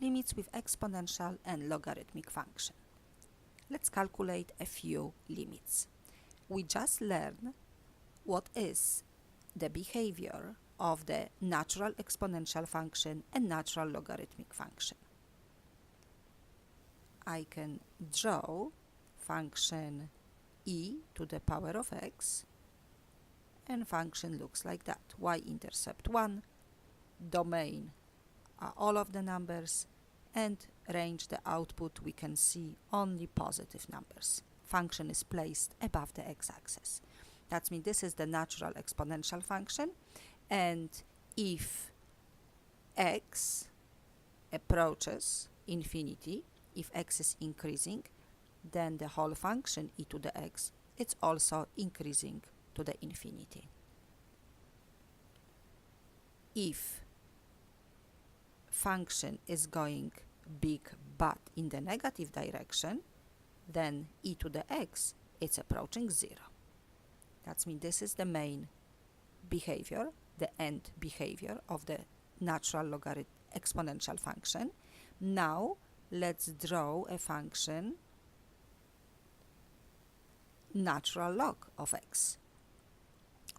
limits with exponential and logarithmic function. Let's calculate a few limits. We just learned what is the behavior of the natural exponential function and natural logarithmic function. I can draw function e to the power of x, and function looks like that. Y-intercept 1, domain are all of the numbers, and range, the output, we can see only positive numbers. Function is placed above the x-axis. That means this is the natural exponential function, and if x approaches infinity, if x is increasing, then the whole function e to the x, it's also increasing to the infinity. If function is going big but in the negative direction, then e to the x, it's approaching 0. That means this is the main behavior, the end behavior of the natural logarithmic exponential function. Now let's draw a function natural log of x.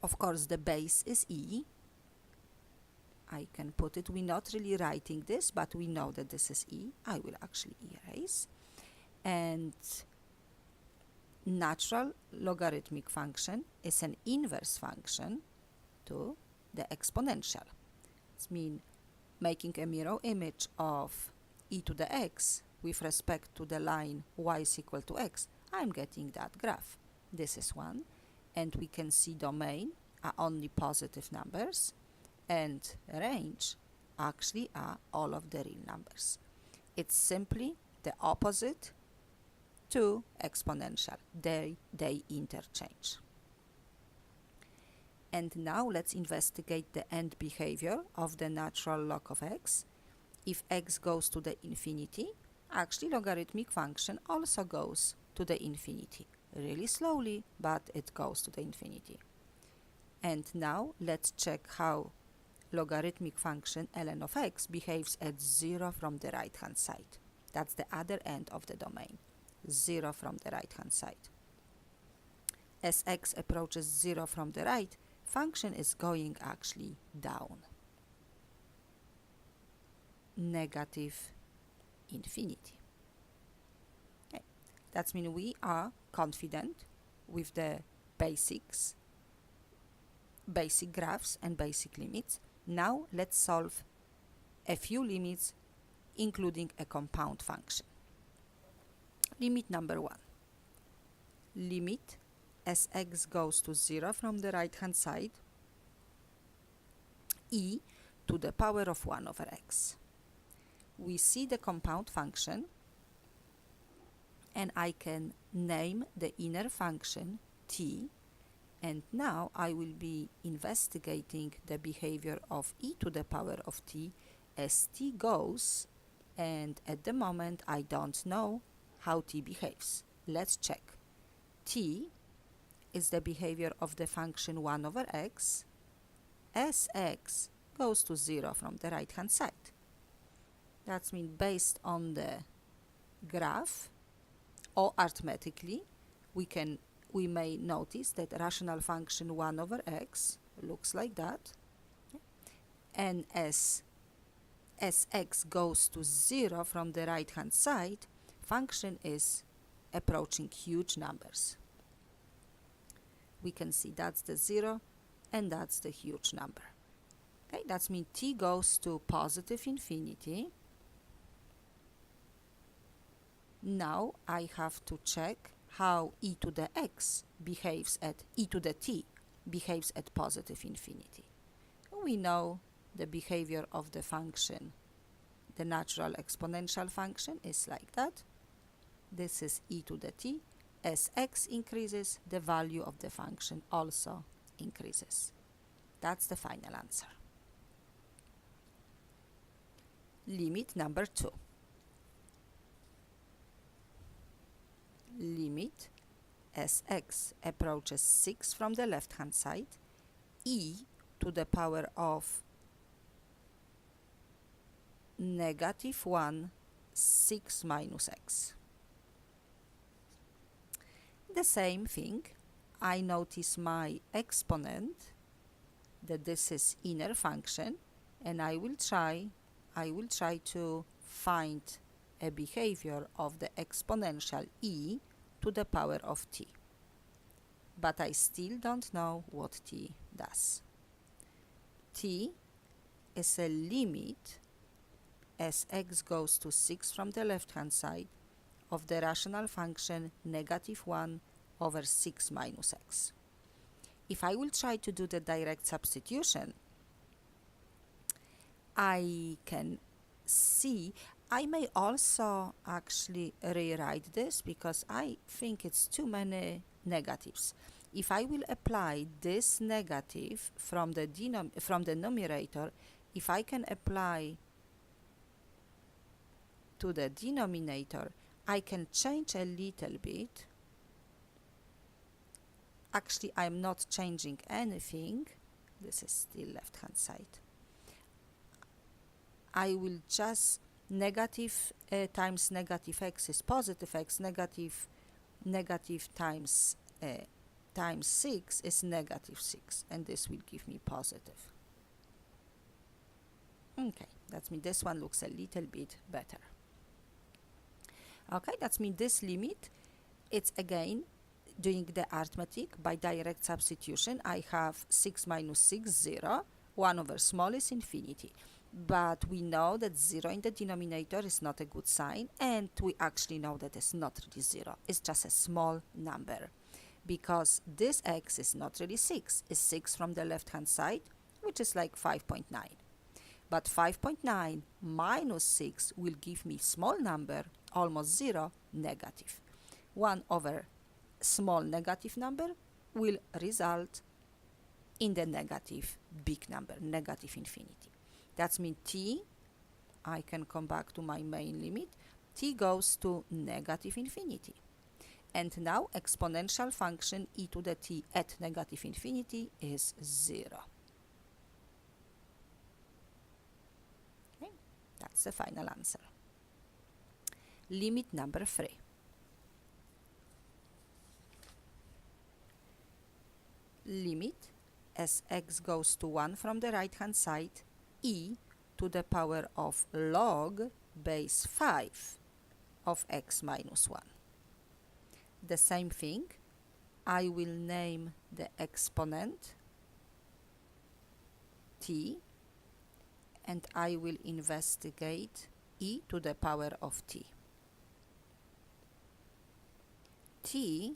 Of course, the base is e. I can put it, we're not really writing this, but we know that this is e. I will actually erase. And natural logarithmic function is an inverse function to the exponential. It means making a mirror image of e to the x with respect to the line y is equal to x. I'm getting that graph. This is one, and we can see domain are only positive numbers, and range actually are all of the real numbers. It's simply the opposite to exponential. They interchange. And now let's investigate the end behavior of the natural log of x. If x goes to the infinity, actually logarithmic function also goes to the infinity. Really slowly, but it goes to the infinity. And now let's check how logarithmic function ln of x behaves at 0 from the right hand side. That's the other end of the domain. 0 from the right hand side. As x approaches 0 from the right, function is going actually down. Negative infinity. Okay. That means we are confident with the basics, basic graphs and basic limits. Now let's solve a few limits, including a compound function. Limit number 1. Limit as x goes to 0 from the right hand side, e to the power of 1 over x. We see the compound function, and I can name the inner function t, and now I will be investigating the behavior of e to the power of t as t goes, and at the moment I don't know how t behaves. Let's check. T is the behavior of the function 1 over x as x goes to 0 from the right hand side. That means based on the graph or arithmetically, we may notice that rational function 1 over x looks like that, and as x goes to 0 from the right hand side, function is approaching huge numbers. We can see that's the 0 and that's the huge number. Okay, that means t goes to positive infinity. Now I have to check how e to the x behaves at e to the t behaves at positive infinity. We know the behavior of the function. The natural exponential function is like that. This is e to the t. As x increases, the value of the function also increases. That's the final answer. Limit number 2. Limit as x approaches 6 from the left hand side, e to the power of negative 1, 6 minus x. The same thing, I notice my exponent, that this is inner function, and I will try to find a behavior of the exponential e to the power of t. But I still don't know what t does. T is a limit as x goes to 6 from the left hand side of the rational function negative 1 over 6 minus x. If I will try to do the direct substitution, I can see, I may also actually rewrite this because I think it's too many negatives. If I will apply this negative from the numerator, if I can apply to the denominator, I can change a little bit. Actually, I'm not changing anything. This is still left hand side. I will just negative times negative x is positive x, negative times 6 is negative 6, and this will give me positive. Okay, that means this one looks a little bit better. Okay, that means this limit, it's again doing the arithmetic by direct substitution. I have 6 minus 6, 0. 1 over small is infinity. But we know that 0 in the denominator is not a good sign, and we actually know that it's not really 0. It's just a small number, because this x is not really 6. It's 6 from the left-hand side, which is like 5.9. But 5.9 minus 6 will give me small number, almost 0, negative. 1 over small negative number will result in the negative big number, negative infinity. That means t, I can come back to my main limit, t goes to negative infinity. And now exponential function e to the t at negative infinity is 0. Okay, that's the final answer. Limit number 3. Limit as x goes to 1 from the right hand side, e to the power of log base 5 of x minus 1. The same thing, I will name the exponent t, and I will investigate e to the power of t. T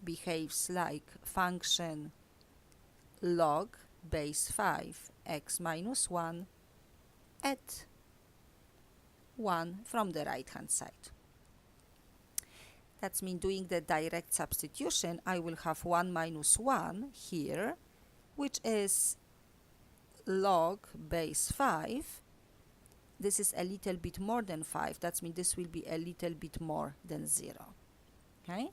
behaves like function log base 5 x minus 1 at 1 from the right hand side. That means doing the direct substitution, I will have 1 minus 1 here, which is log base 5. This is a little bit more than 5. That means this will be a little bit more than 0. Okay?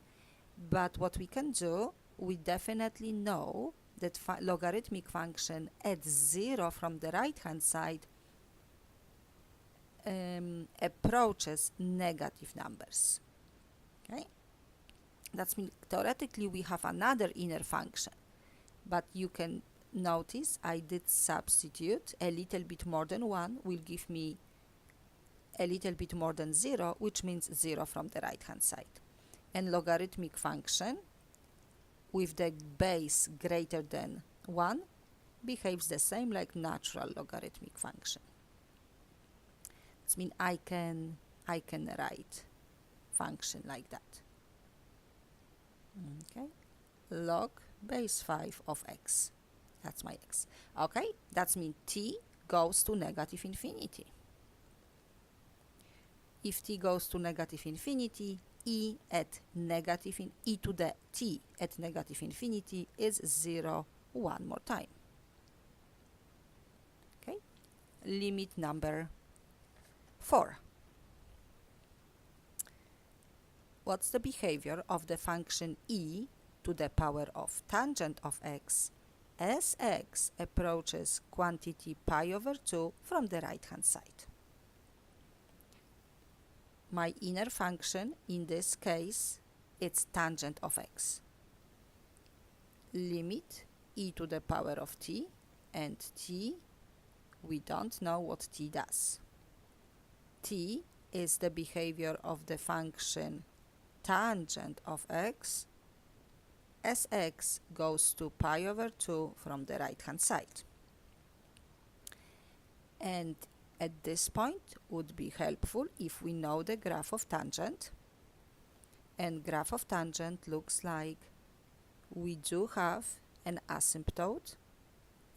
But what we can do, we definitely know that logarithmic function at 0 from the right hand side approaches negative numbers. Okay, that means theoretically we have another inner function, but you can notice I did substitute a little bit more than 1 will give me a little bit more than 0, which means 0 from the right hand side. And logarithmic function with the base greater than 1 behaves the same like natural logarithmic function. That means I can write function like that. Okay, log base 5 of x. That's my x. Okay, that means t goes to negative infinity. If t goes to negative infinity, e to the t at negative infinity is 0 one more time. Okay, limit number 4. What's the behavior of the function e to the power of tangent of x as x approaches quantity pi over 2 from the right hand side? my inner function, in this case, it's tangent of x. Limit e to the power of t, and t, we don't know what t does. T is the behavior of the function tangent of x as x goes to pi over 2 from the right hand side. And at this point would be helpful if we know the graph of tangent. And graph of tangent looks like we do have an asymptote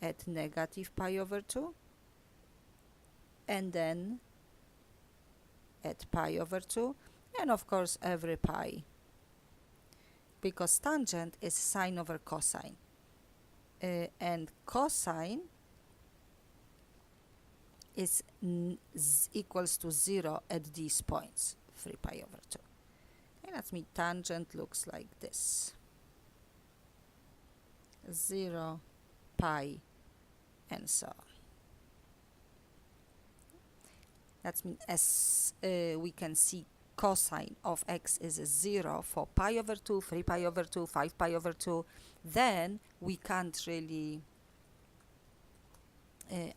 at negative pi over 2 and then at pi over 2 and of course every pi, because tangent is sine over cosine, and cosine is equals to 0 at these points, 3 pi over 2. And that means tangent looks like this: 0, pi, and so on. That means as we can see, cosine of x is 0 for pi over 2, 3 pi over 2, 5 pi over 2. Then we can't really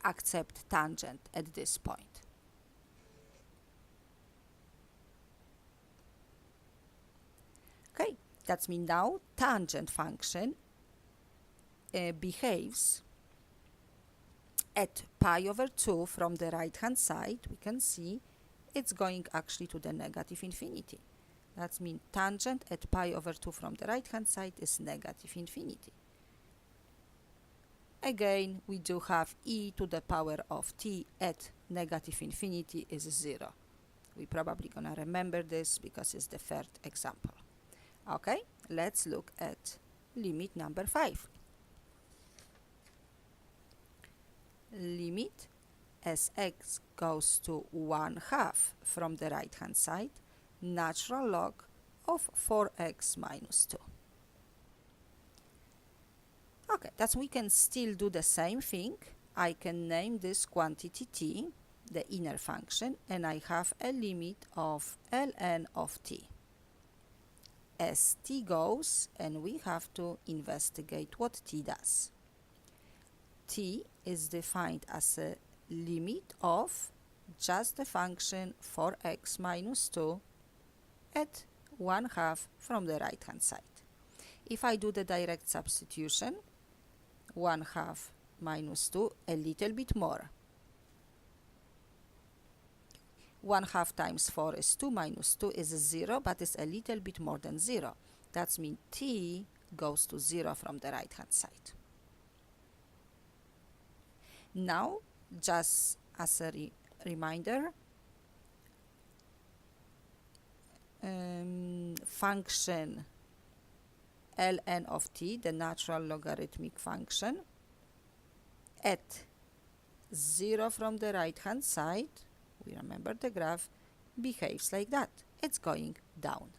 accept tangent at this point. Okay, that means now tangent function behaves at pi over 2 from the right hand side. We can see it's going actually to the negative infinity. That means tangent at pi over 2 from the right hand side is negative infinity. Again, we do have e to the power of t at negative infinity is 0. We're probably gonna remember this because it's the third example. Okay, let's look at limit number 5. Limit as x goes to 1/2 from the right hand side, natural log of 4x minus 2. Okay, that's we can still do the same thing. I can name this quantity t, the inner function, and I have a limit of ln of t. As t goes, and we have to investigate what t does. T is defined as a limit of just the function 4x minus 2 at 1/2 from the right hand side. If I do the direct substitution, 1/2 minus 2, a little bit more. 1/2 times 4 is 2, minus 2 is 0, but it's a little bit more than 0. That means t goes to 0 from the right hand side. Now, just as a reminder, function ln of t, the natural logarithmic function, at 0 from the right hand side, we remember the graph, behaves like that. It's going down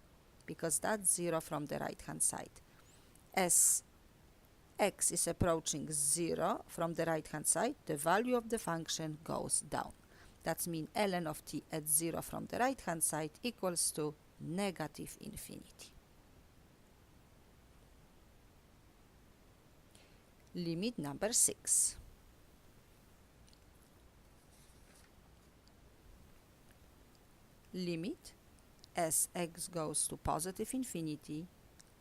because that's 0 from the right hand side. As x is approaching 0 from the right hand side, the value of the function goes down. That means ln of t at 0 from the right hand side equals to negative infinity. Limit number 6. Limit as x goes to positive infinity,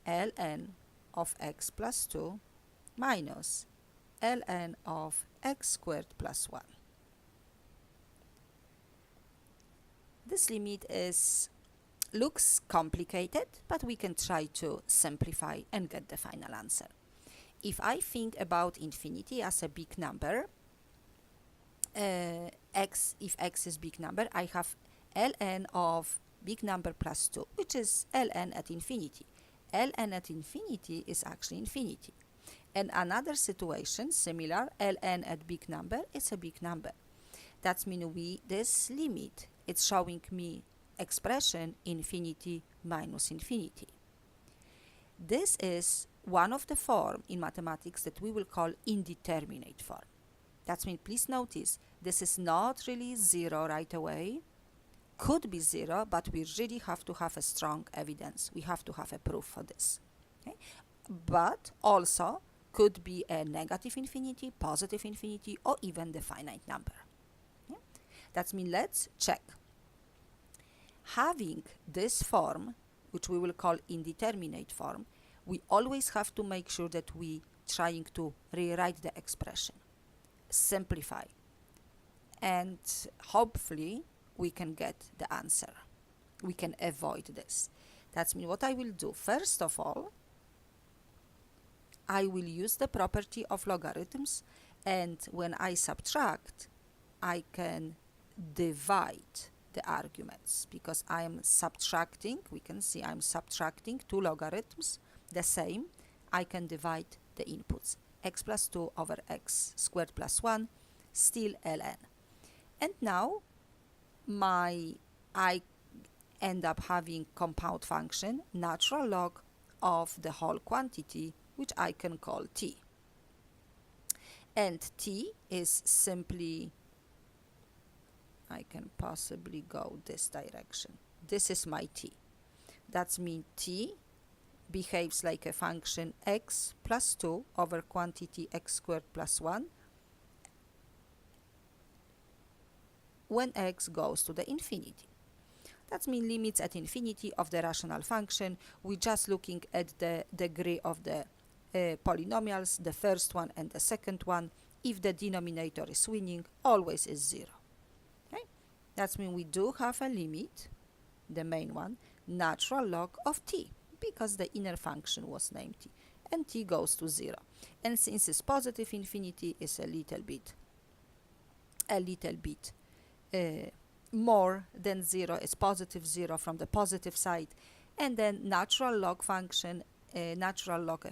ln of x plus 2 minus ln of x squared plus 1. This limit looks complicated, but we can try to simplify and get the final answer. If I think about infinity as a big number, if x is big number, I have ln of big number plus 2, which is ln at infinity. Ln at infinity is actually infinity. And another situation, similar, ln at big number is a big number. That means this limit, it's showing me expression infinity minus infinity. This is one of the form in mathematics that we will call indeterminate form. That means, please notice, this is not really 0 right away, could be 0, but we really have to have a strong evidence. We have to have a proof for this. Okay? But also could be a negative infinity, positive infinity, or even the finite number. Okay? That means let's check. Having this form, which we will call indeterminate form, we always have to make sure that we trying to rewrite the expression, simplify, and hopefully we can get the answer. We can avoid this. That's mean what I will do. First of all, I will use the property of logarithms, and when I subtract, I can divide the arguments, because I am subtracting, we can see I'm subtracting two logarithms, the same. I can divide the inputs, x plus 2 over x squared plus 1, still ln. And now I end up having compound function, natural log of the whole quantity, which I can call t. And t is simply, I can possibly go this direction. This is my t. That means t behaves like a function x plus 2 over quantity x squared plus 1 when x goes to the infinity. That means limits at infinity of the rational function. We're just looking at the degree of the polynomials, the first one and the second one. If the denominator is winning, always is 0. Okay? That means we do have a limit, the main one, natural log of t, because the inner function was named t, and t goes to 0. And since it's positive infinity, is a little bit more than 0, is positive 0 from the positive side, and then natural log function, natural log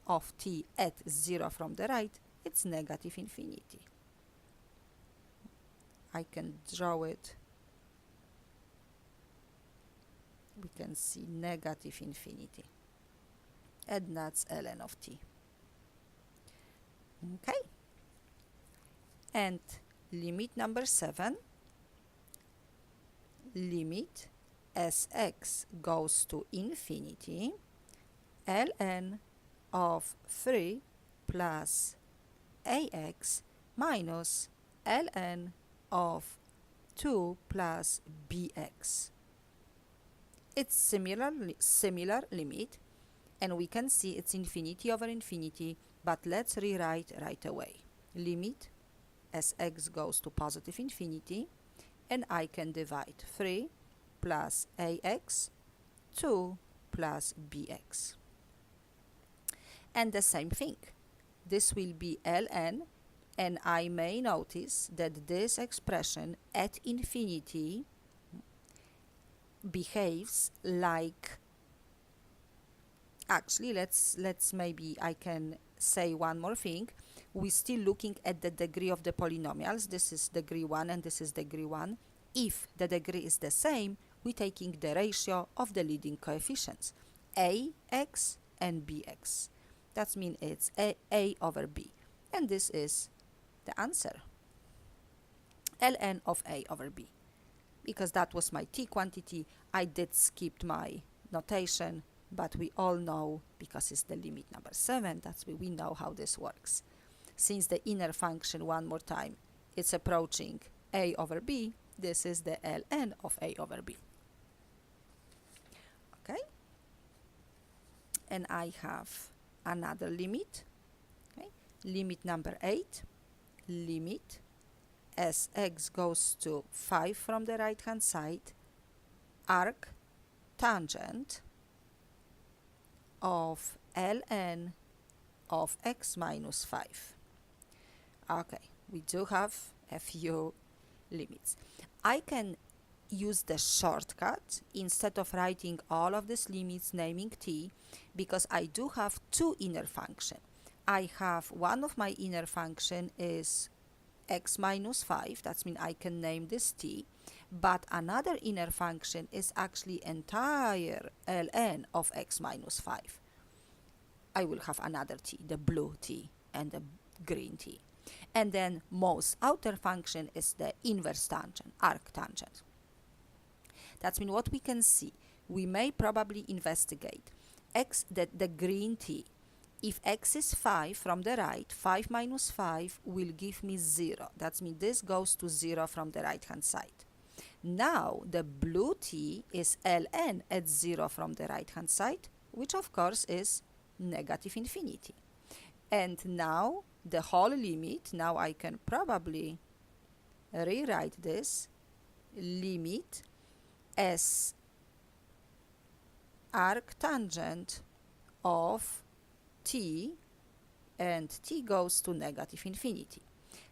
of t at 0 from the right, it's negative infinity. I can draw it. We can see negative infinity, and that's ln of t. Okay, and limit number 7, limit as x goes to infinity, ln of 3 plus ax minus ln of 2 plus bx. It's similar limit, and we can see it's infinity over infinity, but let's rewrite right away. Limit as x goes to positive infinity, and I can divide 3 plus ax, 2 plus bx. And the same thing, this will be ln, and I may notice that this expression at infinity behaves like, actually let's maybe I can say one more thing. We're still looking at the degree of the polynomials. This is degree 1 and this is degree 1. If the degree is the same, we're taking the ratio of the leading coefficients, ax and bx. That means it's a over b, and this is the answer, ln of a over b. Because that was my t quantity, I did skip my notation, but we all know, because it's the limit number 7, that's why we know how this works. Since the inner function, one more time, it's approaching a over b, this is the ln of a over b. Okay? And I have another limit. Okay? Limit number 8, limit as x goes to 5 from the right hand side, arc tangent of ln of x minus 5. Okay, we do have a few limits. I can use the shortcut instead of writing all of these limits, naming t, because I do have two inner functions. I have one of my inner function is x minus 5, that means I can name this t, but another inner function is actually entire ln of x minus 5. I will have another t, the blue t and the green t. And then most outer function is the inverse tangent, arc tangent. That's mean what we can see. We may probably investigate the green t. If x is 5 from the right, 5 minus 5 will give me 0. That means this goes to 0 from the right hand side. Now the blue t is ln at 0 from the right hand side, which of course is negative infinity. And now the whole limit, now I can probably rewrite this limit as arctangent of t, and t goes to negative infinity.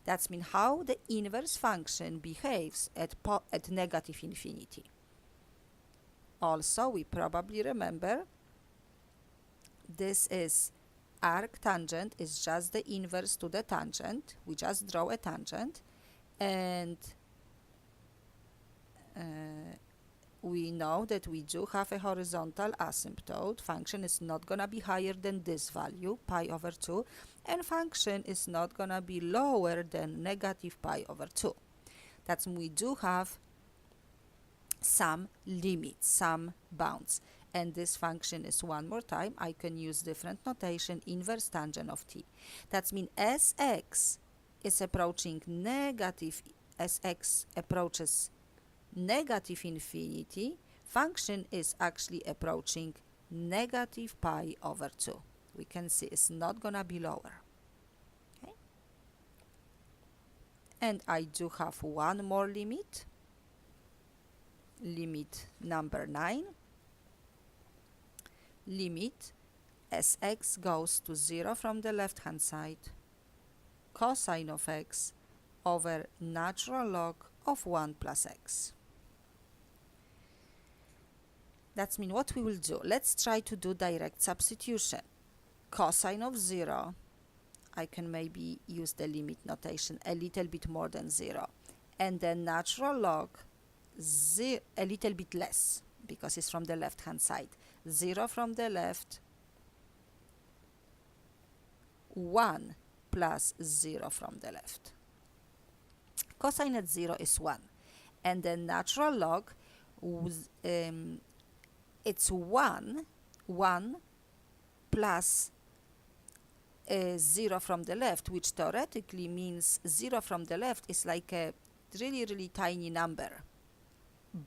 That means how the inverse function behaves at negative infinity. Also, we probably remember this is arctangent is just the inverse to the tangent. We just draw a tangent, and we know that we do have a horizontal asymptote. Function is not gonna be higher than this value, pi over 2, and function is not gonna be lower than negative pi over 2. That's we do have some limits, some bounds. And this function is, one more time, I can use different notation, inverse tangent of t. That means as x is approaching negative, as x approaches negative infinity, function is actually approaching negative pi over 2. We can see it's not gonna be lower. Okay? And I do have one more limit, limit number 9. Limit as x goes to 0 from the left hand side, cosine of x over natural log of 1 plus x. That means what we will do. Let's try to do direct substitution. Cosine of 0, I can maybe use the limit notation a little bit more than 0. And then natural log a little bit less, because it's from the left hand side. 0 from the left, 1 plus 0 from the left. Cosine at 0 is 1. And then natural log, it's 1 plus 0 from the left, which theoretically means 0 from the left is like a really tiny number,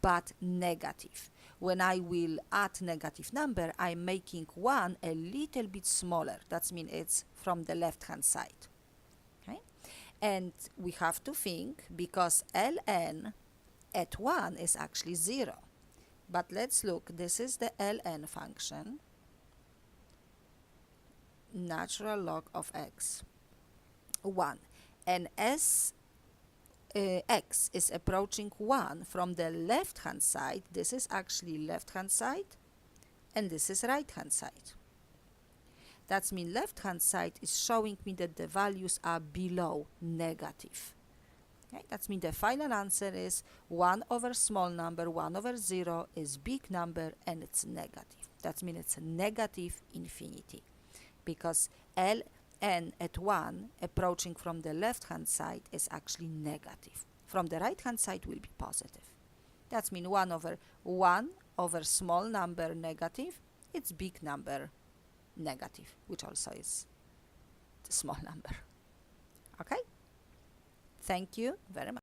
but negative. When I will add negative number, I'm making 1 a little bit smaller. That means it's from the left hand side. Okay? And we have to think, because ln at 1 is actually 0. But let's look, this is the ln function, natural log of x, 1. And as x is approaching 1 from the left hand side, this is actually left hand side, and this is right hand side. That means left hand side is showing me that the values are below negative. Okay? That means the final answer is 1 over small number, 1 over 0 is big number, and it's negative. That means it's a negative infinity, because ln at 1 approaching from the left hand side is actually negative. From the right hand side will be positive. That means 1 over small number negative, it's big number negative, which also is the small number. Okay? Thank you very much.